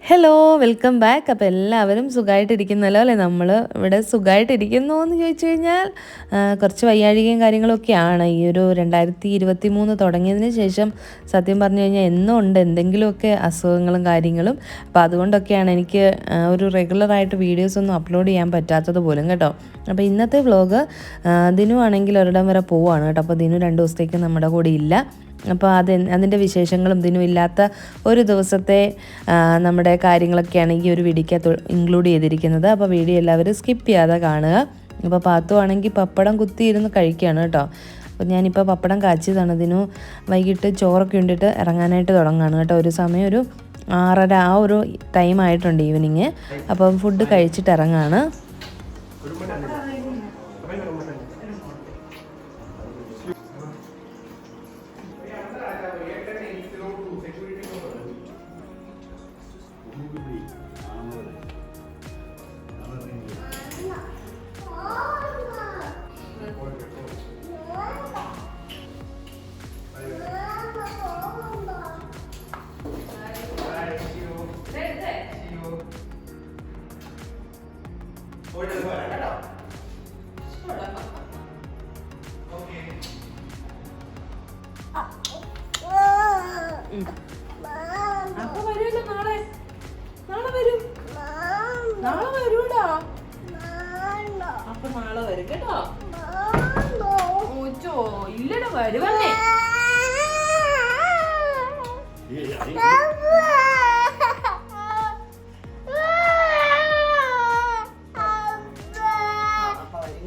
Hello, welcome back. അപ്പോൾ എല്ലാവരും സുഖമായിട്ടിരിക്കുന്നല്ലോ അല്ലേ? നമ്മൾ ഇവിടെ സുഖമായിട്ടിരിക്കുന്നു എന്ന് ചോദിച്ചു കഴിഞ്ഞാൽ കുറച്ച് വയ്യാഴികയും കാര്യങ്ങളൊക്കെയാണ്. ഈ ഒരു 2023 തുടങ്ങിയതിന് ശേഷം സത്യം പറഞ്ഞു കഴിഞ്ഞാൽ എന്നും ഉണ്ട് എന്തെങ്കിലുമൊക്കെ അസുഖങ്ങളും കാര്യങ്ങളും. അപ്പോൾ അതുകൊണ്ടൊക്കെയാണ് എനിക്ക് ഒരു റെഗുലറായിട്ട് വീഡിയോസൊന്നും അപ്ലോഡ് ചെയ്യാൻ പറ്റാത്തത് പോലും കേട്ടോ. അപ്പോൾ ഇന്നത്തെ വ്ലോഗ് ദിനു ആണെങ്കിൽ ഒരിടം വരെ പോവുകയാണ് കേട്ടോ. അപ്പോൾ ദിനു 2 ദിവസത്തേക്ക് നമ്മുടെ കൂടെ ഇല്ല. അപ്പോൾ അതിൻ്റെ വിശേഷങ്ങളും ദിനു ഇല്ലാത്ത ഒരു ദിവസത്തെ നമ്മുടെ കാര്യങ്ങളൊക്കെയാണ് ഈ ഒരു വീഡിയോയ്ക്കകത്ത് ഇൻക്ലൂഡ് ചെയ്തിരിക്കുന്നത്. അപ്പോൾ വീഡിയോ എല്ലാവരും സ്കിപ്പ് ചെയ്യാതെ കാണുക. അപ്പോൾ പാത്തു ആണെങ്കിൽ പപ്പടം കുത്തിയിരുന്ന് കഴിക്കുകയാണ് കേട്ടോ. അപ്പോൾ ഞാനിപ്പോൾ പപ്പടം കാച്ചിയതാണ്. ദിനു വൈകിട്ട് ചോറൊക്കെ ഉണ്ടിട്ട് ഇറങ്ങാനായിട്ട് തുടങ്ങുകയാണ് കേട്ടോ. ഒരു സമയം ഒരു 6:30 ആ ഒരു ടൈം ആയിട്ടുണ്ട് ഈവനിങ്. അപ്പോൾ ഫുഡ് കഴിച്ചിട്ട് ഇറങ്ങുകയാണ്. അപ്പൊ വരുമല്ലോ നാളെ. നാളെ വരും. നാളെ വരൂടാ. അപ്പൊ നാളെ വരും കേട്ടോ. ഓച്ചോ ഇല്ലടാ, വരുവന്നേ.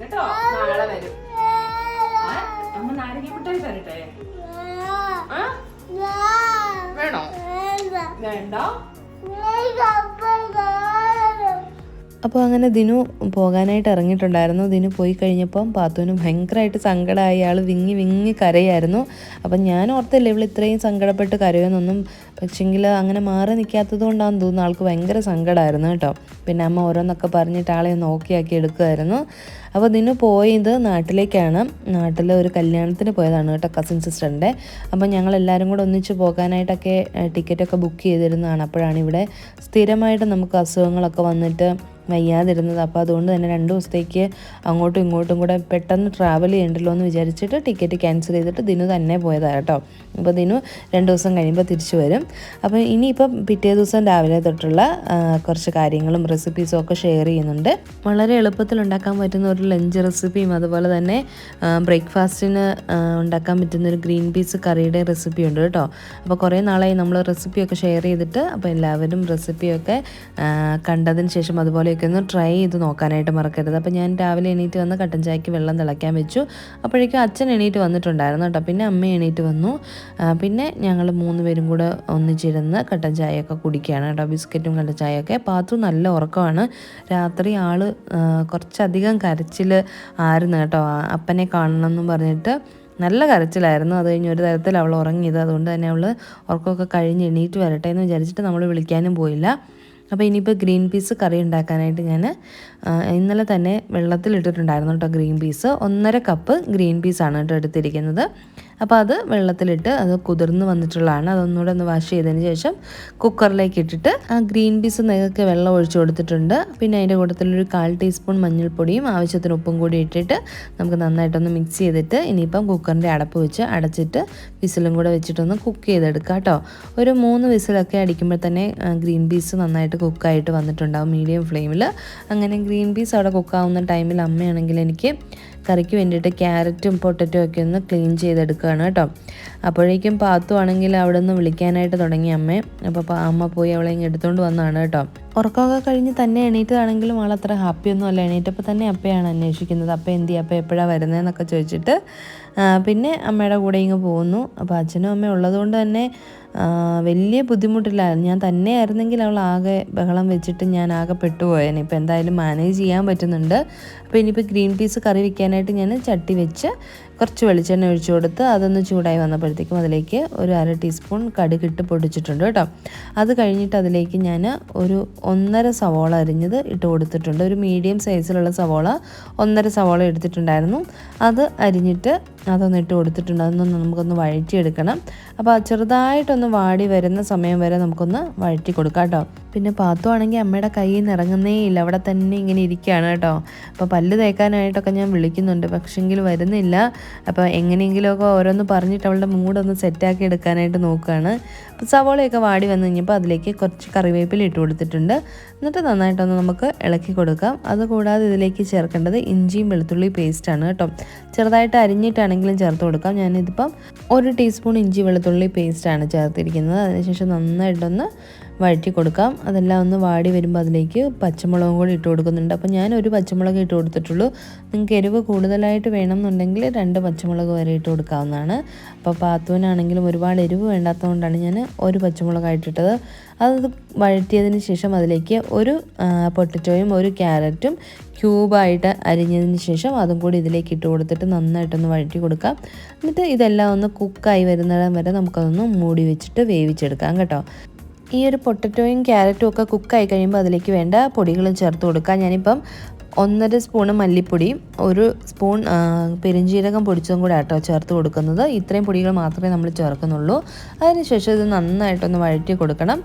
കേട്ടോ, നാളെ വരും. അമ്മ നാരങ്ങ മിഠായി തരട്ടെ? വേണോ? വേണ്ട. അപ്പോൾ അങ്ങനെ ദിനു പോകാനായിട്ട് ഇറങ്ങിയിട്ടുണ്ടായിരുന്നു. ദിനു പോയി കഴിഞ്ഞപ്പം പാത്തുവിന് ഭയങ്കരമായിട്ട് സങ്കടമായി. ആൾ വിങ്ങി വിങ്ങി കരയായിരുന്നു. അപ്പം ഞാൻ ഓർത്തില്ല ഇവൾ ഇത്രയും സങ്കടപ്പെട്ട് കരയുമെന്നൊന്നും. പക്ഷെങ്കിൽ അങ്ങനെ മാറി നിൽക്കാത്തത് കൊണ്ടാണെന്ന് തോന്നുന്നു ആൾക്ക് ഭയങ്കര സങ്കടമായിരുന്നു കേട്ടോ. പിന്നെ അമ്മ ഓരോന്നൊക്കെ പറഞ്ഞിട്ട് ആളെ ഒന്ന് ഓക്കെയാക്കി എടുക്കുമായിരുന്നു. അപ്പോൾ ദിനു പോയത് നാട്ടിലേക്കാണ്. നാട്ടിൽ ഒരു കല്യാണത്തിന് പോയതാണ് കേട്ടോ, കസിൻ സിസ്റ്ററിൻ്റെ. അപ്പം ഞങ്ങളെല്ലാവരും കൂടെ ഒന്നിച്ച് പോകാനായിട്ടൊക്കെ ടിക്കറ്റൊക്കെ ബുക്ക് ചെയ്തിരുന്നതാണ്. അപ്പോഴാണ് ഇവിടെ സ്ഥിരമായിട്ട് നമുക്ക് അസുഖങ്ങളൊക്കെ വന്നിട്ട് വയ്യാതിരുന്നത്. അപ്പോൾ അതുകൊണ്ട് തന്നെ 2 ദിവസത്തേക്ക് അങ്ങോട്ടും ഇങ്ങോട്ടും കൂടെ പെട്ടെന്ന് ട്രാവൽ ചെയ്യണ്ടല്ലോ എന്ന് വിചാരിച്ചിട്ട് ടിക്കറ്റ് ക്യാൻസൽ ചെയ്തിട്ട് ദിനു തന്നെ പോയതാണ് കേട്ടോ. അപ്പോൾ ദിനു 2 ദിവസം കഴിയുമ്പോൾ തിരിച്ചു വരും. അപ്പോൾ ഇനിയിപ്പം പിറ്റേ ദിവസം രാവിലെ തൊട്ടുള്ള കുറച്ച് കാര്യങ്ങളും റെസിപ്പീസും ഒക്കെ ഷെയർ ചെയ്യുന്നുണ്ട്. വളരെ എളുപ്പത്തിൽ ഉണ്ടാക്കാൻ പറ്റുന്ന ഒരു ലഞ്ച് റെസിപ്പിയും അതുപോലെ തന്നെ ബ്രേക്ക്ഫാസ്റ്റിന് ഉണ്ടാക്കാൻ പറ്റുന്ന ഒരു ഗ്രീൻ പീസ് കറിയുടെ റെസിപ്പി ഉണ്ട് കേട്ടോ. അപ്പോൾ കുറേ നാളായി നമ്മൾ റെസിപ്പിയൊക്കെ ഷെയർ ചെയ്തിട്ട്. അപ്പോൾ എല്ലാവരും റെസിപ്പിയൊക്കെ കണ്ടതിന് ശേഷം അതുപോലെ ഒന്ന് ട്രൈ ചെയ്ത് നോക്കാനായിട്ട് മറക്കരുത്. അപ്പോൾ ഞാൻ രാവിലെ എണീറ്റ് വന്ന് കട്ടൻ ചായക്ക് വെള്ളം തിളയ്ക്കാൻ വെച്ചു. അപ്പോഴേക്കും അച്ഛൻ എണീറ്റ് വന്നിട്ടുണ്ടായിരുന്നു കേട്ടോ. പിന്നെ അമ്മ എണീറ്റ് വന്നു. പിന്നെ ഞങ്ങൾ 3 പേരും കൂടെ ഒന്നിച്ചിരുന്ന് കട്ടൻ ചായയൊക്കെ കുടിക്കുകയാണ് കേട്ടോ. ബിസ്ക്കറ്റും കട്ടൻ ചായയൊക്കെ. പാത്തു നല്ല ഉറക്കമാണ്. രാത്രി ആൾ കുറച്ചധികം കരച്ചിൽ ആയിരുന്നു കേട്ടോ. അപ്പനെ കാണണം എന്നും പറഞ്ഞിട്ട് നല്ല കരച്ചിലായിരുന്നു. അത് കഴിഞ്ഞ് ഒരു തരത്തിൽ അവൾ ഉറങ്ങിയത്. അതുകൊണ്ട് തന്നെ അവൾ ഉറക്കമൊക്കെ കഴിഞ്ഞ് എണീറ്റ് വരട്ടെ എന്ന് വിചാരിച്ചിട്ട് നമ്മൾ വിളിക്കാനും പോയില്ല. അപ്പോൾ ഇനിയിപ്പോൾ ഗ്രീൻ പീസ് കറി ഉണ്ടാക്കാനായിട്ട് ഞാൻ ഇന്നലെ തന്നെ വെള്ളത്തിലിട്ടിട്ടുണ്ടായിരുന്നു കേട്ടോ. ഗ്രീൻ പീസ് 1.5 കപ്പ് ഗ്രീൻ പീസാണ് കേട്ടോ എടുത്തിരിക്കുന്നത്. അപ്പോൾ അത് വെള്ളത്തിലിട്ട് അത് കുതിർന്ന് വന്നിട്ടുള്ളതാണ്. അതൊന്നുകൂടെ ഒന്ന് വാഷ് ചെയ്തതിന് ശേഷം കുക്കറിലേക്ക് ഇട്ടിട്ട് ആ ഗ്രീൻ പീസ് നികൾക്ക് വെള്ളം ഒഴിച്ചു കൊടുത്തിട്ടുണ്ട്. പിന്നെ അതിൻ്റെ കൂട്ടത്തിലൊരു 1/4 ടീസ്പൂൺ മഞ്ഞൾപ്പൊടിയും ആവശ്യത്തിന് ഉപ്പും കൂടി ഇട്ടിട്ട് നമുക്ക് നന്നായിട്ടൊന്ന് മിക്സ് ചെയ്തിട്ട് ഇനിയിപ്പം കുക്കറിൻ്റെ അടപ്പ് വെച്ച് അടച്ചിട്ട് വിസിലും കൂടെ വെച്ചിട്ടൊന്ന് കുക്ക് ചെയ്തെടുക്കുക കേട്ടോ. ഒരു 3 വിസിലൊക്കെ അടിക്കുമ്പോൾ തന്നെ ഗ്രീൻ പീസ് നന്നായിട്ട് കുക്കായിട്ട് വന്നിട്ടുണ്ടാവും മീഡിയം ഫ്ലെയിമിൽ. അങ്ങനെ ഗ്രീൻ പീസ് അവിടെ കുക്കാവുന്ന ടൈമിൽ അമ്മയാണെങ്കിൽ എനിക്ക് കറിക്ക് വേണ്ടിയിട്ട് ക്യാരറ്റും പൊട്ടറ്റോ ഒക്കെ ഒന്ന് ക്ലീൻ ചെയ്തെടുക്കുകയാണ് കേട്ടോ. അപ്പോഴേക്കും പാത്തു ആണെങ്കിൽ അവിടെ നിന്ന് വിളിക്കാനായിട്ട് തുടങ്ങി അമ്മയെ. അപ്പോൾ അമ്മ പോയി അവളെ ഇങ്ങ് എടുത്തുകൊണ്ട് വന്നതാണ് കേട്ടോ. ഉറക്കമൊക്കെ കഴിഞ്ഞ് തന്നെ എണീറ്റതാണെങ്കിലും ആളത്ര ഹാപ്പിയൊന്നും അല്ല. എണീറ്റപ്പോൾ തന്നെ അപ്പയാണ് അന്വേഷിക്കുന്നത്. അപ്പ എന്തി അപ്പം എപ്പോഴാണ് വരുന്നതെന്നൊക്കെ ചോദിച്ചിട്ട് പിന്നെ അമ്മയുടെ കൂടെ ഇങ്ങ് പോകുന്നു. അപ്പോൾ അച്ഛനും അമ്മയും ഉള്ളതുകൊണ്ട് തന്നെ വലിയ ബുദ്ധിമുട്ടില്ലായിരുന്നു. ഞാൻ തന്നെ ആയിരുന്നെങ്കിൽ അവൾ ആകെ ബഹളം വെച്ചിട്ട് ഞാൻ ആകെ പെട്ടുപോയേനെ. ഇപ്പോൾ എന്തായാലും മാനേജ് ചെയ്യാൻ പറ്റുന്നുണ്ട്. അപ്പോൾ ഇനിയിപ്പോൾ ഗ്രീൻ പീസ് കറി വയ്ക്കാനായിട്ട് ഞാൻ ചട്ടി വെച്ച് കുറച്ച് വെളിച്ചെണ്ണ ഒഴിച്ചു കൊടുത്ത് അതൊന്ന് ചൂടായി വന്നപ്പോഴത്തേക്കും അതിലേക്ക് ഒരു 1/2 ടീസ്പൂൺ കടുകിട്ട് പൊടിച്ചിട്ടുണ്ട് കേട്ടോ. അത് കഴിഞ്ഞിട്ട് അതിലേക്ക് ഞാൻ ഒരു 1.5 സവോള അരിഞ്ഞത് ഇട്ട് കൊടുത്തിട്ടുണ്ട്. ഒരു മീഡിയം സൈസിലുള്ള സവോള 1.5 സവോള എടുത്തിട്ടുണ്ടായിരുന്നു. അത് അരിഞ്ഞിട്ട് അതൊന്ന് ഇട്ട് കൊടുത്തിട്ടുണ്ട്. അതൊന്ന് നമുക്കൊന്ന് വഴറ്റിയെടുക്കണം. അപ്പോൾ ചെറുതായിട്ടൊന്ന് വാടി വരുന്ന സമയം വരെ നമുക്കൊന്ന് വഴറ്റി കൊടുക്കാം കേട്ടോ. പിന്നെ പാത്തുവാണെങ്കിൽ അമ്മയുടെ കയ്യിൽ നിന്ന് ഇറങ്ങുന്നേ ഇല്ല, അവിടെ തന്നെ ഇങ്ങനെ ഇരിക്കുകയാണ് കേട്ടോ. അപ്പോൾ പല്ല് തേക്കാനായിട്ടൊക്കെ ഞാൻ വിളിക്കുന്നുണ്ട്, പക്ഷെങ്കിൽ വരുന്നില്ല. അപ്പോൾ എങ്ങനെയെങ്കിലുമൊക്കെ ഓരോന്ന് പറഞ്ഞിട്ട് അവളുടെ മൂഡൊന്ന് സെറ്റാക്കി എടുക്കാനായിട്ട് നോക്കുകയാണ്. അപ്പോൾ സവോളയൊക്കെ വാടി വന്നു കഴിഞ്ഞപ്പോൾ അതിലേക്ക് കുറച്ച് കറിവേപ്പില ഇട്ട് കൊടുത്തിട്ടുണ്ട്. എന്നിട്ട് നന്നായിട്ടൊന്ന് നമുക്ക് ഇളക്കി കൊടുക്കാം. അതുകൂടാതെ ഇതിലേക്ക് ചേർക്കേണ്ടത് ഇഞ്ചിയും വെളുത്തുള്ളി പേസ്റ്റാണ് കേട്ടോ. ചെറുതായിട്ട് അരിഞ്ഞിട്ടാണെങ്കിലും ചേർത്ത് കൊടുക്കാം. ഞാനിതിപ്പം 1 ടീസ്പൂൺ ഇഞ്ചി വെളുത്തുള്ളി പേസ്റ്റാണ് ചേർത്തിരിക്കുന്നത്. അതിനുശേഷം നന്നായിട്ടൊന്ന് വഴറ്റി കൊടുക്കാം. അതെല്ലാം ഒന്ന് വാടി വരുമ്പോൾ അതിലേക്ക് പച്ചമുളകും കൂടി ഇട്ട് കൊടുക്കുന്നുണ്ട്. അപ്പോൾ ഞാൻ 1 പച്ചമുളക് ഇട്ട് കൊടുത്തിട്ടുള്ളൂ. നിങ്ങൾക്ക് എരിവ് കൂടുതലായിട്ട് വേണമെന്നുണ്ടെങ്കിൽ 2 പച്ചമുളക് വരെ ഇട്ട് കൊടുക്കാവുന്നതാണ്. അപ്പോൾ പാത്തുവിനാണെങ്കിലും ഒരുപാട് എരിവ് വേണ്ടാത്തതുകൊണ്ടാണ് ഞാൻ 1 പച്ചമുളകായിട്ടിട്ടത്. അത് വഴറ്റിയതിന് ശേഷം അതിലേക്ക് ഒരു പൊട്ടറ്റോയും 1 ക്യാരറ്റും ക്യൂബായിട്ട് അരിഞ്ഞതിന് ശേഷം അതും കൂടി ഇതിലേക്ക് ഇട്ട് കൊടുത്തിട്ട് നന്നായിട്ടൊന്ന് വഴറ്റി കൊടുക്കാം. എന്നിട്ട് ഇതെല്ലാം ഒന്ന് കുക്കായി വരുന്നിടം വരെ നമുക്കതൊന്ന് മൂടി വെച്ചിട്ട് വേവിച്ചെടുക്കാം കേട്ടോ. ഈ ഒരു പൊട്ടറ്റോയും ക്യാരറ്റും ഒക്കെ കുക്കായി കഴിയുമ്പോൾ അതിലേക്ക് വേണ്ട പൊടികളും ചേർത്ത് കൊടുക്കാം. ഞാനിപ്പം 1.5 സ്പൂണ് മല്ലിപ്പൊടിയും 1 സ്പൂൺ പെരുംജീരകം പൊടിച്ചതും കൂടെ ആട്ടോ ചേർത്ത് കൊടുക്കുന്നത്. ഇത്രയും പൊടികൾ മാത്രമേ നമ്മൾ ചേർക്കുന്നുള്ളൂ. അതിനുശേഷം ഇത് നന്നായിട്ടൊന്ന് വഴറ്റി കൊടുക്കണം.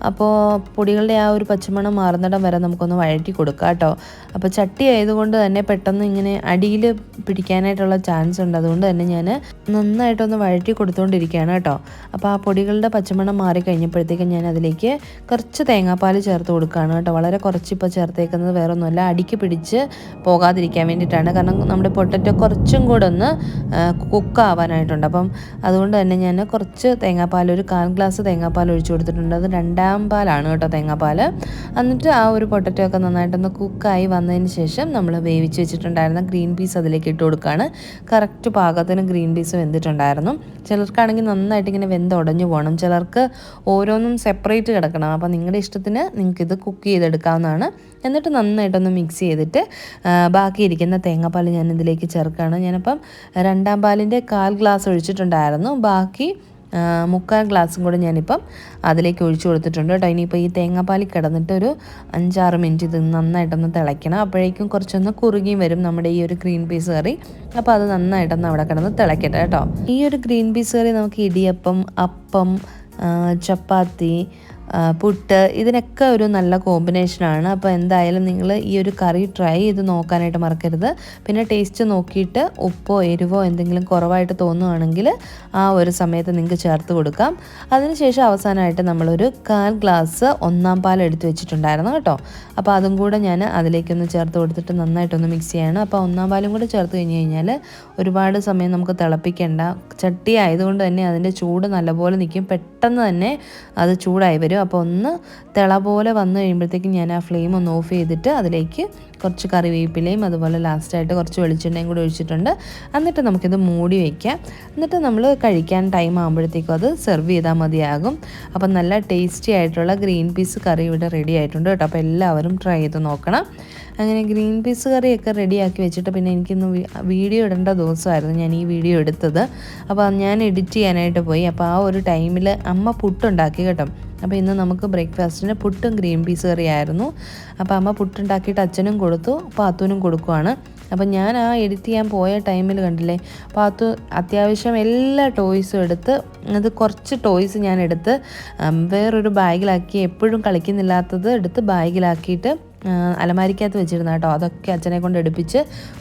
അപ്പോൾ പൊടികളുടെ ആ ഒരു പച്ചമണം മാറുന്നിടം വരെ നമുക്കൊന്ന് വഴറ്റി കൊടുക്കാം കേട്ടോ. അപ്പോൾ ചട്ടി ആയതുകൊണ്ട് തന്നെ പെട്ടെന്ന് ഇങ്ങനെ അടിയിൽ പിടിക്കാനായിട്ടുള്ള ചാൻസ് ഉണ്ട്. അതുകൊണ്ട് തന്നെ ഞാൻ നന്നായിട്ടൊന്ന് വഴറ്റി കൊടുത്തുകൊണ്ടിരിക്കുകയാണ് കേട്ടോ. അപ്പോൾ ആ പൊടികളുടെ പച്ചമണം മാറിക്കഴിഞ്ഞപ്പോഴത്തേക്കും ഞാൻ അതിലേക്ക് കുറച്ച് തേങ്ങാപ്പാൽ ചേർത്ത് കൊടുക്കുകയാണ് കേട്ടോ. വളരെ കുറച്ച് ഇപ്പോൾ ചേർത്തേക്കുന്നത് വേറൊന്നുമല്ല, അടിക്ക് പിടിച്ച് പോകാതിരിക്കാൻ വേണ്ടിയിട്ടാണ്. കാരണം നമ്മുടെ പൊട്ടറ്റോ കുറച്ചും കൂടെ ഒന്ന് കുക്കാവാനായിട്ടുണ്ട്. അപ്പം അതുകൊണ്ട് തന്നെ ഞാൻ കുറച്ച് തേങ്ങാപ്പാൽ, ഒരു 1/4 ഗ്ലാസ് തേങ്ങാപ്പാൽ ഒഴിച്ചു കൊടുത്തിട്ടുണ്ട്. അത് 2ാം പാലാണ് കേട്ടോ തേങ്ങാപ്പാൽ. എന്നിട്ട് ആ ഒരു പൊട്ടറ്റോ ഒക്കെ നന്നായിട്ടൊന്ന് കുക്കായി വന്നതിന് ശേഷം നമ്മൾ വേവിച്ച് വെച്ചിട്ടുണ്ടായിരുന്ന ഗ്രീൻ പീസ് അതിലേക്ക് ഇട്ട് കൊടുക്കുകയാണ്. കറക്റ്റ് പാകത്തിന് ഗ്രീൻ പീസ് വെന്തിട്ടുണ്ടായിരുന്നു. ചിലർക്കാണെങ്കിൽ നന്നായിട്ട് ഇങ്ങനെ വെന്തുടഞ്ഞു പോകണം, ചിലർക്ക് ഓരോന്നും സെപ്പറേറ്റ് കിടക്കണം. അപ്പോൾ നിങ്ങളുടെ ഇഷ്ടത്തിന് നിങ്ങൾക്കിത് കുക്ക് ചെയ്തെടുക്കാവുന്നതാണ്. എന്നിട്ട് നന്നായിട്ടൊന്ന് മിക്സ് ചെയ്തിട്ട് ബാക്കിയിരിക്കുന്ന തേങ്ങാപ്പാൽ ഞാൻ ഇതിലേക്ക് ചേർക്കുകയാണ്. ഞാനിപ്പം 2ാം പാലിൻ്റെ 1/4 ഗ്ലാസ് ഒഴിച്ചിട്ടുണ്ടായിരുന്നു. ബാക്കി 3/4 ഗ്ലാസും കൂടെ ഞാനിപ്പം അതിലേക്ക് ഒഴിച്ചു കൊടുത്തിട്ടുണ്ട് കേട്ടോ. ഇനിയിപ്പോൾ ഈ തേങ്ങാപ്പാലിൽ കിടന്നിട്ട് ഒരു 5-6 മിനിറ്റ് ഇത് നന്നായിട്ടൊന്ന് തിളയ്ക്കണം. അപ്പോഴേക്കും കുറച്ചൊന്ന് കുറുകിയും വരും നമ്മുടെ ഈ ഒരു ഗ്രീൻ പീസ് കറി. അപ്പോൾ അത് നന്നായിട്ടൊന്ന് അവിടെ കിടന്ന് തിളയ്ക്കട്ടെ കേട്ടോ. ഈ ഒരു ഗ്രീൻ പീസ് കറി നമുക്ക് ഇടിയപ്പം, അപ്പം, ചപ്പാത്തി, പുട്ട് ഇതിനൊക്കെ ഒരു നല്ല കോമ്പിനേഷനാണ്. അപ്പോൾ എന്തായാലും നിങ്ങൾ ഈ ഒരു കറി ട്രൈ ചെയ്ത് നോക്കാനായിട്ട് മറക്കരുത്. പിന്നെ ടേസ്റ്റ് നോക്കിയിട്ട് ഉപ്പോ എരിവോ എന്തെങ്കിലും കുറവായിട്ട് തോന്നുകയാണെങ്കിൽ ആ ഒരു സമയത്ത് നിങ്ങൾക്ക് ചേർത്ത് കൊടുക്കാം. അതിനുശേഷം അവസാനമായിട്ട് നമ്മളൊരു 1/4 ഗ്ലാസ് 1ാം പാൽ എടുത്ത് വെച്ചിട്ടുണ്ടായിരുന്നു കേട്ടോ. അപ്പോൾ അതും കൂടെ ഞാൻ അതിലേക്കൊന്ന് ചേർത്ത് കൊടുത്തിട്ട് നന്നായിട്ടൊന്ന് മിക്സ് ചെയ്യണം. അപ്പോൾ 1ാം പാലും കൂടെ ചേർത്ത് കഴിഞ്ഞാൽ ഒരുപാട് സമയം നമുക്ക് തിളപ്പിക്കേണ്ട. ചട്ടി ആയതുകൊണ്ട് തന്നെ അതിൻ്റെ ചൂട് നല്ലപോലെ നിൽക്കും, പെട്ടെന്ന് തന്നെ അത് ചൂടായി വരും. അപ്പോൾ ഒന്ന് തിള പോലെ വന്നു കഴിയുമ്പോഴത്തേക്കും ഞാൻ ആ ഫ്ലെയിം ഒന്ന് ഓഫ് ചെയ്തിട്ട് അതിലേക്ക് കുറച്ച് കറിവേപ്പിലയും അതുപോലെ ലാസ്റ്റായിട്ട് കുറച്ച് വെളിച്ചെണ്ണയും കൂടി ഒഴിച്ചിട്ടുണ്ട്. എന്നിട്ട് നമുക്കിത് മൂടി വയ്ക്കാം. എന്നിട്ട് നമ്മൾ കഴിക്കാൻ ടൈം ആകുമ്പോഴത്തേക്കും അത് സെർവ് ചെയ്താൽ മതിയാകും. അപ്പം നല്ല ടേസ്റ്റി ആയിട്ടുള്ള ഗ്രീൻ പീസ് കറി ഇവിടെ റെഡി ആയിട്ടുണ്ട് കേട്ടോ. അപ്പോൾ എല്ലാവരും ട്രൈ ചെയ്ത് നോക്കണം. അങ്ങനെ ഗ്രീൻ പീസ് കറിയൊക്കെ റെഡിയാക്കി വെച്ചിട്ട് പിന്നെ എനിക്കിന്ന് വീഡിയോ ഇടേണ്ട ദിവസമായിരുന്നു ഞാൻ ഈ വീഡിയോ എടുത്തത്. അപ്പോൾ ഞാൻ എഡിറ്റ് ചെയ്യാനായിട്ട് പോയി. അപ്പോൾ ആ ഒരു ടൈമിൽ അമ്മ പുട്ടുണ്ടാക്കി കേട്ടോ. അപ്പോൾ ഇന്ന് നമുക്ക് ബ്രേക്ക്ഫാസ്റ്റിന് പുട്ടും ഗ്രീൻ പീസ് കറിയായിരുന്നു. അപ്പോൾ അമ്മ പുട്ടുണ്ടാക്കിയിട്ട് അച്ഛനും കൊടുത്തു, പാത്തുവിനും കൊടുക്കുവാണ്. അപ്പം ഞാൻ ആ എഡിറ്റ് ചെയ്യാൻ പോയ ടൈമിൽ കണ്ടില്ലേ, പാത്തു അത്യാവശ്യം എല്ലാ ടോയ്സും എടുത്ത്, അത് കുറച്ച് ടോയ്സ് ഞാൻ എടുത്ത് വേറൊരു ബാഗിലാക്കി, എപ്പോഴും കളിക്കുന്നില്ലാത്തത് എടുത്ത് ബാഗിലാക്കിയിട്ട് അലമാരിക്കകത്ത് വെച്ചിരുന്നു കേട്ടോ. അതൊക്കെ അച്ഛനെ കൊണ്ട് എടുപ്പിച്ച്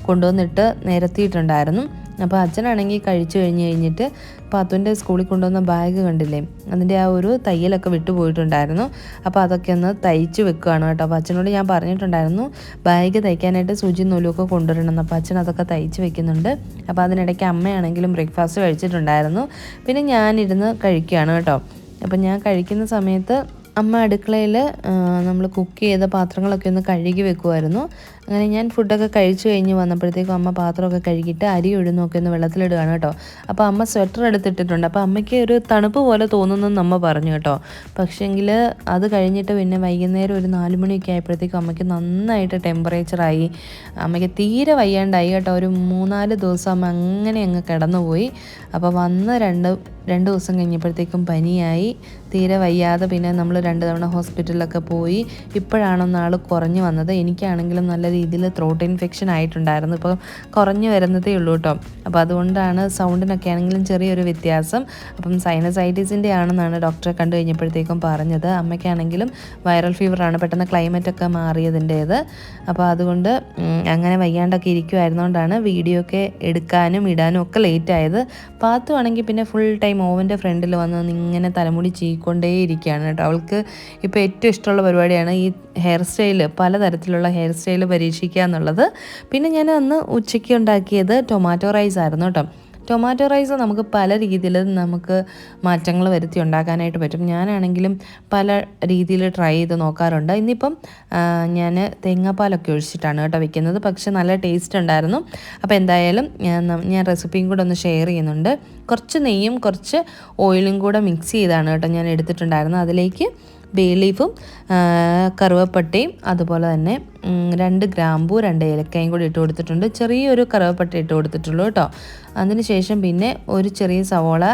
കൊണ്ടുവന്നിട്ട് നിരത്തിയിട്ടുണ്ടായിരുന്നു. അപ്പോൾ അച്ഛനാണെങ്കിൽ കഴിച്ചു കഴിഞ്ഞിട്ട് പാത്തുവിൻ്റെ സ്കൂളിൽ കൊണ്ടുവന്ന ബാഗ് കണ്ടില്ലേ, അതിൻ്റെ ആ ഒരു തയ്യലൊക്കെ വിട്ടുപോയിട്ടുണ്ടായിരുന്നു. അപ്പോൾ അതൊക്കെ ഒന്ന് തയ്ച്ച് വെക്കുകയാണ് കേട്ടോ. അപ്പോൾ അച്ഛനോട് ഞാൻ പറഞ്ഞിട്ടുണ്ടായിരുന്നു ബാഗ് തയ്ക്കാനായിട്ട് സൂചി നൂലുമൊക്കെ കൊണ്ടുവരണം. അപ്പോൾ അച്ഛൻ അതൊക്കെ തയ്ച്ച് വെക്കുന്നുണ്ട്. അപ്പോൾ അതിനിടയ്ക്ക് അമ്മയാണെങ്കിലും ബ്രേക്ക്ഫാസ്റ്റ് കഴിച്ചിട്ടുണ്ടായിരുന്നു. പിന്നെ ഞാനിരുന്ന് കഴിക്കുകയാണ് കേട്ടോ. അപ്പം ഞാൻ കഴിക്കുന്ന സമയത്ത് അമ്മ അടുക്കളയിൽ നമ്മൾ കുക്ക് ചെയ്ത പാത്രങ്ങളൊക്കെ ഒന്ന് കഴുകി വെക്കുമായിരുന്നു. അങ്ങനെ ഞാൻ ഫുഡൊക്കെ കഴിച്ചു കഴിഞ്ഞ് വന്നപ്പോഴത്തേക്കും അമ്മ പാത്രമൊക്കെ കഴുകിയിട്ട് അരി ഉഴുന്നൊക്കെ ഒന്ന് വെള്ളത്തിലിടുകയാണ് കേട്ടോ. അപ്പോൾ അമ്മ സ്വെറ്റർ എടുത്തിട്ടിട്ടുണ്ട്. അപ്പോൾ അമ്മയ്ക്ക് ഒരു തണുപ്പ് പോലെ തോന്നുന്നെന്ന് അമ്മ പറഞ്ഞു കേട്ടോ. പക്ഷേങ്കിൽ അത് കഴിഞ്ഞിട്ട് പിന്നെ വൈകുന്നേരം ഒരു 4 മണിയൊക്കെ ആയപ്പോഴത്തേക്കും അമ്മയ്ക്ക് നന്നായിട്ട് ടെമ്പറേച്ചറായി. അമ്മയ്ക്ക് തീരെ വയ്യാണ്ടായി കേട്ടോ. ഒരു 3-4 ദിവസം അമ്മ അങ്ങനെ അങ്ങ് കിടന്നുപോയി. അപ്പോൾ വന്ന് രണ്ട് ദിവസം കഴിഞ്ഞപ്പോഴത്തേക്കും പനിയായി, തീരെ വയ്യാതെ. പിന്നെ നമ്മൾ 2 തവണ ഹോസ്പിറ്റലിലൊക്കെ പോയി. ഇപ്പോഴാണൊന്നാൾ കുറഞ്ഞു വന്നത്. എനിക്കാണെങ്കിലും നല്ല രീതിയിൽ ത്രോട്ട് ഇൻഫെക്ഷൻ ആയിട്ടുണ്ടായിരുന്നു. ഇപ്പോൾ കുറഞ്ഞു വരുന്നതേ ഉള്ളൂ കേട്ടോ. അപ്പോൾ അതുകൊണ്ടാണ് സൗണ്ടിനൊക്കെ ആണെങ്കിലും ചെറിയൊരു വ്യത്യാസം. അപ്പം സൈനസൈറ്റിസിൻ്റെ ആണെന്നാണ് ഡോക്ടറെ കണ്ടു കഴിഞ്ഞപ്പോഴത്തേക്കും പറഞ്ഞത്. അമ്മയ്ക്കാണെങ്കിലും വൈറൽ ഫീവറാണ്, പെട്ടെന്ന് ക്ലൈമറ്റൊക്കെ മാറിയതിൻ്റേത്. അപ്പോൾ അതുകൊണ്ട് അങ്ങനെ വയ്യാണ്ടൊക്കെ ഇരിക്കുമായിരുന്നുകൊണ്ടാണ് വീഡിയോ ഒക്കെ എടുക്കാനും ഇടാനും ഒക്കെ ലേറ്റ് ആയത്. പാത്തു ആണെങ്കിൽ പിന്നെ ഫുൾ ടൈം ഓവൻ്റെ ഫ്രണ്ടിൽ വന്ന് ഇങ്ങനെ തലമുടി ചീക്കൊണ്ടേ ഇരിക്കുകയാണ് കേട്ടോ. അവൾക്ക് ഇപ്പോൾ ഏറ്റവും ഇഷ്ടമുള്ള പരിപാടിയാണ് ഈ ഹെയർ സ്റ്റൈൽ, പലതരത്തിലുള്ള ഹെയർ സ്റ്റൈൽ പരീക്ഷിക്കുക എന്നുള്ളത്. പിന്നെ ഞാൻ അന്ന് ഉച്ചയ്ക്ക് ഉണ്ടാക്കിയത് ടൊമാറ്റോ റൈസ് ആയിരുന്നു കേട്ടോ. ടൊമാറ്റോ റൈസ് നമുക്ക് പല രീതിയിൽ നമുക്ക് മാറ്റങ്ങൾ വരുത്തി ഉണ്ടാക്കാനായിട്ട് പറ്റും. ഞാനാണെങ്കിലും പല രീതിയിൽ ട്രൈ ചെയ്ത് നോക്കാറുണ്ട്. ഇന്നിപ്പം ഞാൻ തേങ്ങാപ്പാലൊക്കെ ഒഴിച്ചിട്ടാണ് കേട്ടോ വെക്കുന്നത്. പക്ഷെ നല്ല ടേസ്റ്റ് ഉണ്ടായിരുന്നു. അപ്പോൾ എന്തായാലും ഞാൻ റെസിപ്പിയും കൂടെ ഒന്ന് ഷെയർ ചെയ്യുന്നുണ്ട്. കുറച്ച് നെയ്യും കുറച്ച് ഓയിലും കൂടെ മിക്സ് ചെയ്താണ് കേട്ടോ ഞാൻ എടുത്തിട്ടുണ്ടായിരുന്നു. അതിലേക്ക് ബേ ലീഫും കറുവപ്പട്ടയും അതുപോലെ തന്നെ 2 ഗ്രാമ്പൂ 2 ഏലക്കയും കൂടി ഇട്ട് കൊടുത്തിട്ടുണ്ട്. ചെറിയൊരു കറുവപ്പട്ട ഇട്ട് കൊടുത്തിട്ടുള്ളൂ കേട്ടോ. അതിന് ശേഷം പിന്നെ ഒരു ചെറിയ സവോള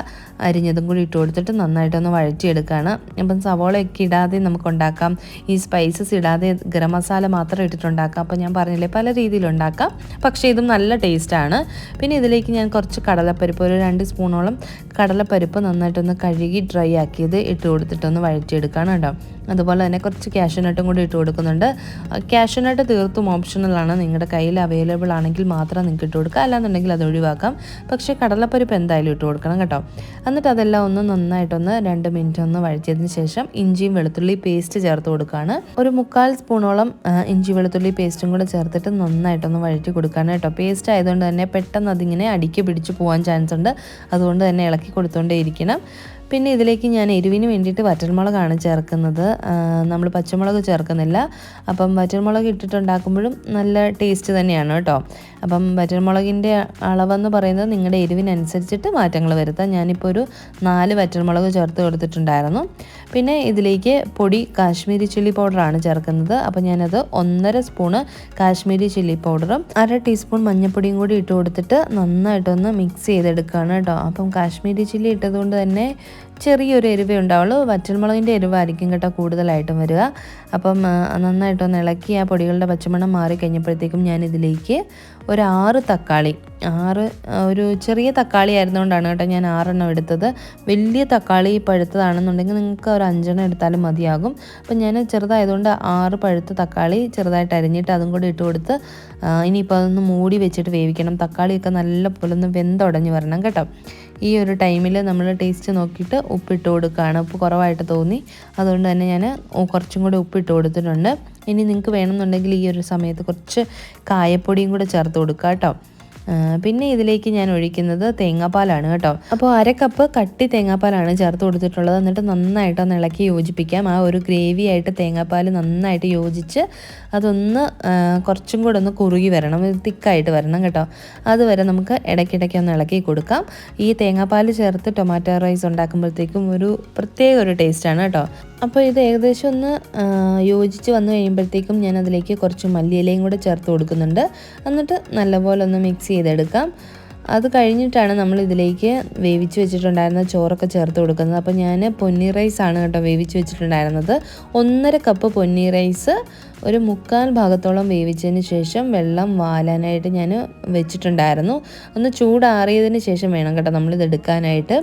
അരിഞ്ഞതും കൂടി ഇട്ട് കൊടുത്തിട്ട് നന്നായിട്ടൊന്ന് വഴറ്റിയെടുക്കുകയാണ്. അപ്പം സവോളയൊക്കെ ഇടാതെ നമുക്ക് ഉണ്ടാക്കാം, ഈ സ്പൈസസ് ഇടാതെ ഗരം മസാല മാത്രം ഇട്ടിട്ടുണ്ടാക്കാം. അപ്പോൾ ഞാൻ പറഞ്ഞില്ലേ പല രീതിയിലുണ്ടാക്കാം, പക്ഷേ ഇതും നല്ല ടേസ്റ്റാണ്. പിന്നെ ഇതിലേക്ക് ഞാൻ കുറച്ച് കടലപ്പരിപ്പ്, ഒരു 2 സ്പൂണോളം കടലപ്പരിപ്പ് നന്നായിട്ടൊന്ന് കഴുകി ഡ്രൈ ആക്കിയത് ഇട്ട് കൊടുത്തിട്ടൊന്ന് വഴറ്റിയെടുക്കുകയാണ് കേട്ടോ. അതുപോലെ തന്നെ കുറച്ച് കാഷ്യൂനട്ടും കൂടി ഇട്ട് കൊടുക്കുന്നുണ്ട്. കാഷ്യൂനട്ട് തീർത്തും ഓപ്ഷണലാണ്, നിങ്ങളുടെ കയ്യിൽ അവൈലബിൾ ആണെങ്കിൽ മാത്രം നിങ്ങൾക്ക് ഇട്ട് കൊടുക്കുക, അല്ലാന്നുണ്ടെങ്കിൽ അത് ഒഴിവാക്കാം. പക്ഷേ കടലപ്പരിപ്പ് എന്തായാലും ഇട്ട് കൊടുക്കണം കേട്ടോ. എന്നിട്ട് അതെല്ലാം ഒന്ന് നന്നായിട്ടൊന്ന് 2 മിനിറ്റ് ഒന്ന് വഴറ്റിയതിന് ശേഷം ഇഞ്ചിയും വെളുത്തുള്ളി പേസ്റ്റ് ചേർത്ത് കൊടുക്കുകയാണ്. ഒരു 3/4 സ്പൂണോളം ഇഞ്ചി വെളുത്തുള്ളി പേസ്റ്റും കൂടെ ചേർത്തിട്ട് നന്നായിട്ടൊന്ന് വഴറ്റി കൊടുക്കുകയാണ് കേട്ടോ. പേസ്റ്റ് ആയതുകൊണ്ട് തന്നെ പെട്ടെന്ന് അതിങ്ങനെ അടിക്ക് പിടിച്ച് പോകാൻ ചാൻസ് ഉണ്ട്. അതുകൊണ്ട് തന്നെ ഇളക്കി കൊടുത്തുകൊണ്ടേ ഇരിക്കണം. പിന്നെ ഇതിലേക്ക് ഞാൻ എരിവിന് വേണ്ടിയിട്ട് വറ്റൽമുളകാണ് ചേർക്കുന്നത്. നമ്മൾ പച്ചമുളക് ചേർക്കുന്നില്ല. അപ്പം വറ്റൽമുളക് ഇട്ടിട്ടുണ്ടാക്കുമ്പോഴും നല്ല ടേസ്റ്റ് തന്നെയാണ് കേട്ടോ. അപ്പം വറ്റൽമുളകിൻ്റെ അളവെന്ന് പറയുന്നത് നിങ്ങളുടെ എരിവിനനുസരിച്ചിട്ട് മാറ്റങ്ങൾ വരുത്താം. ഞാനിപ്പോൾ ഒരു 4 വറ്റൽമുളക് ചേർത്ത് കൊടുത്തിട്ടുണ്ടായിരുന്നു. പിന്നെ ഇതിലേക്ക് പൊടി കാശ്മീരി ചില്ലി പൗഡറാണ് ചേർക്കുന്നത്. അപ്പോൾ ഞാനത് 1.5 സ്പൂണ് കാശ്മീരി ചില്ലി പൗഡറും 1/2 ടീസ്പൂൺ മഞ്ഞൾപ്പൊടിയും കൂടി ഇട്ട് കൊടുത്തിട്ട് നന്നായിട്ടൊന്ന് മിക്സ് ചെയ്തെടുക്കുകയാണ് കേട്ടോ. അപ്പം കാശ്മീരി ചില്ലി ഇട്ടതുകൊണ്ട് തന്നെ ചെറിയൊരു എരിവേ ഉണ്ടാവുള്ളൂ. വറ്റൽമുളകിൻ്റെ എരിവായിരിക്കും കേട്ടോ കൂടുതലായിട്ടും വരിക. അപ്പം നന്നായിട്ടൊന്ന് ഇളക്കി ആ പൊടികളുടെ പച്ചമണം മാറി കഴിഞ്ഞപ്പോഴത്തേക്കും ഞാനിതിലേക്ക് ഒരു 6 തക്കാളി, ഒരു ചെറിയ തക്കാളി ആയിരുന്നുകൊണ്ടാണ് കേട്ടോ ഞാൻ 6 എണ്ണം എടുത്തത്. വലിയ തക്കാളി പഴുത്തതാണെന്നുണ്ടെങ്കിൽ നിങ്ങൾക്ക് ഒരു 5 എണ്ണം എടുത്താലും മതിയാകും. അപ്പം ഞാൻ ചെറുതായതുകൊണ്ട് 6 പഴുത്ത തക്കാളി ചെറുതായിട്ട് അരിഞ്ഞിട്ട് അതും കൂടി ഇട്ട് കൊടുത്ത് ഇനിയിപ്പോൾ അതൊന്ന് മൂടി വെച്ചിട്ട് വേവിക്കണം. തക്കാളിയൊക്കെ നല്ല പോലെ ഒന്ന് വെന്തുടഞ്ഞ് വരണം കേട്ടോ. ഈ ഒരു ടൈമിൽ നമ്മൾ ടേസ്റ്റ് നോക്കിയിട്ട് ഉപ്പിട്ട് കൊടുക്കുകയാണ്. ഉപ്പ് കുറവായിട്ട് തോന്നി, അതുകൊണ്ട് തന്നെ ഞാൻ കുറച്ചും കൂടി ഉപ്പിട്ട് കൊടുത്തിട്ടുണ്ട്. ഇനി നിങ്ങൾക്ക് വേണമെന്നുണ്ടെങ്കിൽ ഈ ഒരു സമയത്ത് കുറച്ച് കായപ്പൊടിയും കൂടെ ചേർത്ത് കൊടുക്കുക കേട്ടോ. പിന്നെ ഇതിലേക്ക് ഞാൻ ഒഴിക്കുന്നത് തേങ്ങാപ്പാലാണ് കേട്ടോ. അപ്പോൾ 1/2 കപ്പ് കട്ടി തേങ്ങാപ്പാലാണ് ചേർത്ത് കൊടുത്തിട്ടുള്ളത്. എന്നിട്ട് നന്നായിട്ടൊന്ന് ഇളക്കി യോജിപ്പിക്കാം. ആ ഒരു ഗ്രേവി ആയിട്ട് തേങ്ങാപ്പാൽ നന്നായിട്ട് യോജിച്ച് അതൊന്ന് കുറച്ചും കൂടെ ഒന്ന് കുറുകി വരണം, തിക്കായിട്ട് വരണം കേട്ടോ. അതുവരെ നമുക്ക് ഇടയ്ക്കിടയ്ക്ക് ഒന്ന് ഇളക്കി കൊടുക്കാം. ഈ തേങ്ങാപ്പാൽ ചേർത്ത് ടൊമാറ്റോ റൈസ് ഉണ്ടാക്കുമ്പോഴത്തേക്കും ഒരു പ്രത്യേക ഒരു ടേസ്റ്റാണ് കേട്ടോ. അപ്പോൾ ഇത് ഏകദേശം ഒന്ന് യോജിച്ച് വന്നു കഴിയുമ്പോഴത്തേക്കും ഞാൻ അതിലേക്ക് കുറച്ച് മല്ലിയിലയും കൂടെ ചേർത്ത് കൊടുക്കുന്നുണ്ട്. എന്നിട്ട് നല്ലപോലെ ഒന്ന് മിക്സ് ചെയ്തെടുക്കാം. അത് കഴിഞ്ഞിട്ടാണ് നമ്മൾ ഇതിലേക്ക് വേവിച്ച് വെച്ചിട്ടുണ്ടായിരുന്ന ചോറൊക്കെ ചേർത്ത് കൊടുക്കുന്നത്. അപ്പോൾ ഞാൻ പൊന്നി റൈസാണ് കേട്ടോ വേവിച്ച് വെച്ചിട്ടുണ്ടായിരുന്നത്. 1.5 കപ്പ് പൊന്നി റൈസ് ഒരു 3/4 ഭാഗത്തോളം വേവിച്ചതിന് ശേഷം വെള്ളം വാലാനായിട്ട് ഞാൻ വെച്ചിട്ടുണ്ടായിരുന്നു. ഒന്ന് ചൂടാറിയതിന് ശേഷം വേണം കേട്ടോ നമ്മളിത് എടുക്കാനായിട്ട്.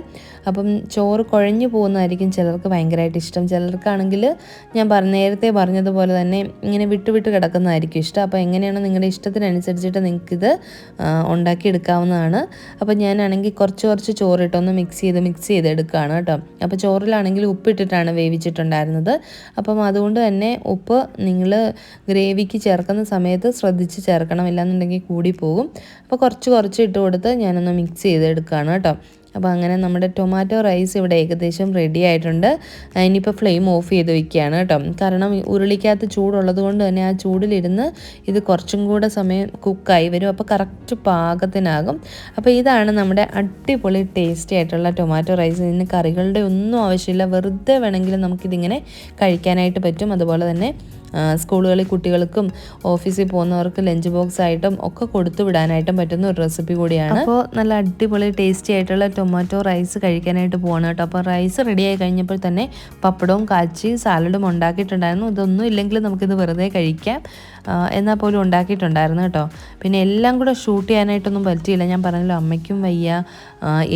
അപ്പം ചോറ് കുഴഞ്ഞു പോകുന്നതായിരിക്കും ചിലർക്ക് ഭയങ്കരമായിട്ട് ഇഷ്ടം. ചിലർക്കാണെങ്കിൽ ഞാൻ നേരത്തെ പറഞ്ഞതുപോലെ തന്നെ ഇങ്ങനെ വിട്ട് കിടക്കുന്നതായിരിക്കും ഇഷ്ടം. അപ്പോൾ എങ്ങനെയാണ് നിങ്ങളുടെ ഇഷ്ടത്തിനനുസരിച്ചിട്ട് നിങ്ങൾക്കിത് ഉണ്ടാക്കിയെടുക്കാവുന്നതാണ്. അപ്പോൾ ഞാനാണെങ്കിൽ കുറച്ച് ചോറിട്ടൊന്ന് മിക്സ് ചെയ്ത് എടുക്കുകയാണ് കേട്ടോ. അപ്പോൾ ചോറിലാണെങ്കിൽ ഉപ്പിട്ടിട്ടാണ് വേവിച്ചിട്ടുണ്ടായിരുന്നത്. അപ്പം അതുകൊണ്ട് തന്നെ ഉപ്പ് നിങ്ങൾ ഗ്രേവിക്ക് ചേർക്കുന്ന സമയത്ത് ശ്രദ്ധിച്ച് ചേർക്കണം, ഇല്ലാന്നുണ്ടെങ്കിൽ കൂടി പോകും. അപ്പോൾ കുറച്ച് ഇട്ട് കൊടുത്ത് ഞാനൊന്ന് മിക്സ് ചെയ്തെടുക്കുകയാണ് കേട്ടോ. അപ്പോൾ അങ്ങനെ നമ്മുടെ ടൊമാറ്റോ റൈസ് ഇവിടെ ഏകദേശം റെഡി ആയിട്ടുണ്ട്. ഇനിയിപ്പോൾ ഫ്ലെയിം ഓഫ് ചെയ്ത് വയ്ക്കുകയാണ് കേട്ടോ. കാരണം ഉരുളിക്കകത്ത് ചൂടുള്ളത് കൊണ്ട് തന്നെ ആ ചൂടിലിരുന്ന് ഇത് കുറച്ചും കൂടെ സമയം കുക്കായി വരും. അപ്പോൾ കറക്റ്റ് പാകത്തിനാകും. അപ്പോൾ ഇതാണ് നമ്മുടെ അടിപൊളി ടേസ്റ്റി ആയിട്ടുള്ള ടൊമാറ്റോ റൈസ്. ഇതിന് കറികളുടെ ഒന്നും ആവശ്യമില്ല, വെറുതെ വേണമെങ്കിലും നമുക്കിതിങ്ങനെ കഴിക്കാനായിട്ട് പറ്റും. അതുപോലെ തന്നെ സ്കൂളുകളിൽ കുട്ടികൾക്കും ഓഫീസിൽ പോകുന്നവർക്ക് ലഞ്ച് ബോക്സ് ആയിട്ടും ഒക്കെ കൊടുത്തു വിടാനായിട്ടും പറ്റുന്ന ഒരു റെസിപ്പി കൂടിയാണ്. അപ്പോൾ നല്ല അടിപൊളി ടേസ്റ്റി ആയിട്ടുള്ള ടൊമാറ്റോ റൈസ് കഴിക്കാനായിട്ട് പോകണം കേട്ടോ. അപ്പോൾ റൈസ് റെഡിയായി കഴിഞ്ഞപ്പോൾ തന്നെ പപ്പടവും കാച്ചി സാലഡും ഉണ്ടാക്കിയിട്ടുണ്ടായിരുന്നു. ഇതൊന്നും ഇല്ലെങ്കിൽ നമുക്കിത് വെറുതെ കഴിക്കാം, എന്നാൽ പോലും ഉണ്ടാക്കിയിട്ടുണ്ടായിരുന്നു കേട്ടോ. പിന്നെ എല്ലാം കൂടെ ഷൂട്ട് ചെയ്യാനായിട്ടൊന്നും പറ്റിയില്ല. ഞാൻ പറഞ്ഞല്ലോ, അമ്മയ്ക്കും വയ്യ,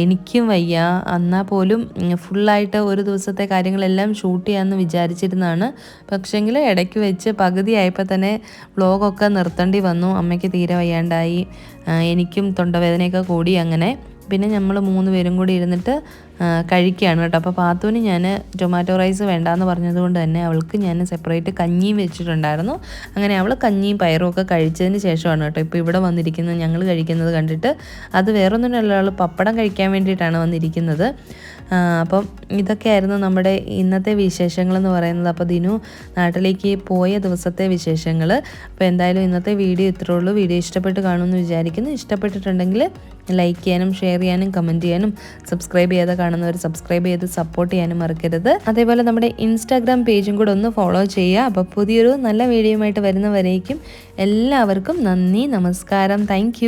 എനിക്കും വയ്യ. എന്നാൽ പോലും ഫുള്ളായിട്ട് ഒരു ദിവസത്തെ കാര്യങ്ങളെല്ലാം ഷൂട്ട് ചെയ്യാമെന്ന് വിചാരിച്ചിരുന്നതാണ്. പക്ഷേങ്കിൽ ഇടയ്ക്ക് വെച്ച് പകുതിയായപ്പോൾ തന്നെ വ്ളോഗൊക്കെ നിർത്തേണ്ടി വന്നു. അമ്മയ്ക്ക് തീരെ വയ്യാണ്ടായി, എനിക്കും തൊണ്ടവേദനയൊക്കെ കൂടി. അങ്ങനെ പിന്നെ നമ്മൾ 3 പേരും കൂടി ഇരുന്നിട്ട് കഴിക്കുകയാണ് കേട്ടോ. അപ്പോൾ പാത്തുവിന് ഞാൻ ടൊമാറ്റോ റൈസ് വേണ്ടാന്ന് പറഞ്ഞതുകൊണ്ട് തന്നെ അവൾക്ക് ഞാൻ സെപ്പറേറ്റ് കഞ്ഞിയും വെച്ചിട്ടുണ്ടായിരുന്നു. അങ്ങനെ അവൾ കഞ്ഞിയും പയറും ഒക്കെ കഴിച്ചതിന് ശേഷമാണ് കേട്ടോ ഇപ്പോൾ ഇവിടെ വന്നിരിക്കുന്നത്. ഞങ്ങൾ കഴിക്കുന്നത് കണ്ടിട്ട് അത് വേറൊന്നുമല്ല, അവൾ പപ്പടം കഴിക്കാൻ വേണ്ടിയിട്ടാണ് വന്നിരിക്കുന്നത്. അപ്പം ഇതൊക്കെയായിരുന്നു നമ്മുടെ ഇന്നത്തെ വിശേഷങ്ങളെന്ന് പറയുന്നത്. അപ്പോൾ ദിനു നാട്ടിലേക്ക് പോയ ദിവസത്തെ വിശേഷങ്ങൾ. അപ്പോൾ എന്തായാലും ഇന്നത്തെ വീഡിയോ ഇത്രേ ഉള്ളൂ. വീഡിയോ ഇഷ്ടപ്പെട്ട് കാണുമെന്ന് വിചാരിക്കുന്നു. ഇഷ്ടപ്പെട്ടിട്ടുണ്ടെങ്കിൽ ലൈക്ക് ചെയ്യാനും ഷെയർ ചെയ്യാനും കമൻറ്റ് ചെയ്യാനും, സബ്സ്ക്രൈബ് ചെയ്യാതെ കാണുന്നവർ സബ്സ്ക്രൈബ് ചെയ്ത് സപ്പോർട്ട് ചെയ്യാനും മറക്കരുത്. അതേപോലെ നമ്മുടെ ഇൻസ്റ്റാഗ്രാം പേജും കൂടെ ഒന്ന് ഫോളോ ചെയ്യുക. അപ്പോൾ പുതിയൊരു നല്ല വീഡിയോയുമായിട്ട് വരുന്നവരേക്കും എല്ലാവർക്കും നന്ദി, നമസ്കാരം, താങ്ക്